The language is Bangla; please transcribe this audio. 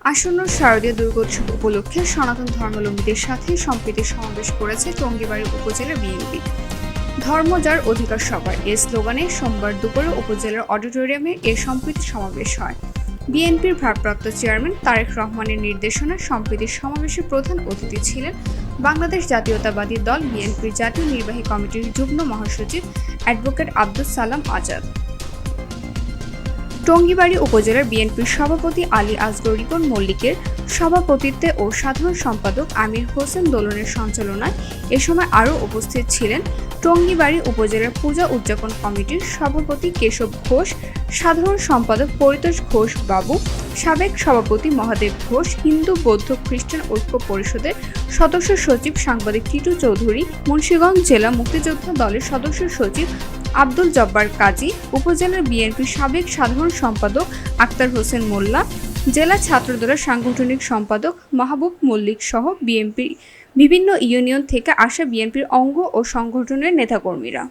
আসন্ন শারদীয় দুর্গোৎসব উপলক্ষে সনাতন ধর্মাবলম্বীদের সাথে সম্প্রীতি সমাবেশ করেছে টঙ্গীবাড়ি উপজেলা বিএনপি। ধর্ম যার অধিকার সবার এ স্লোগানে সোমবার দুপুরে উপজেলার অডিটোরিয়ামে এ সম্প্রীতি সমাবেশ হয়। বিএনপির ভারপ্রাপ্ত চেয়ারম্যান তারেক রহমানের নির্দেশনায় সম্প্রীতি সমাবেশে প্রধান অতিথি ছিলেন বাংলাদেশ জাতীয়তাবাদী দল বিএনপির জাতীয় নির্বাহী কমিটির যুগ্ম মহাসচিব অ্যাডভোকেট আব্দুস সালাম আজাদ। টঙ্গীবাড়ি উপজেলার বিএনপির সভাপতি আলী আসগর রিপন মল্লিকের সভাপতিত্বে ও সাধারণ সম্পাদক আমির হোসেন দোলনের সঞ্চালনায় এ সময় আরও উপস্থিত ছিলেন টঙ্গীবাড়ি উপজেলার পূজা উদযাপন কমিটির সভাপতি কেশব ঘোষ, সাধারণ সম্পাদক পরিতোষ ঘোষ বাবু, সাবেক সভাপতি মহাদেব ঘোষ, হিন্দু বৌদ্ধ খ্রিস্টান ঐক্য পরিষদের সদস্য সচিব সাংবাদিক টিটু চৌধুরী, মুন্সিগঞ্জ জেলা মুক্তিযোদ্ধা দলের সদস্য সচিব আব্দুল জব্বার কাজী, উপজেলার বিএনপির সাবেক সাধারণ সম্পাদক আক্তার হোসেন মোল্লা, জেলা ছাত্রদলের সাংগঠনিক সম্পাদক মাহবুব মল্লিক সহ বিএনপির বিভিন্ন ইউনিয়ন থেকে আসা বিএনপির অঙ্গ ও সংগঠনের নেতাকর্মীরা।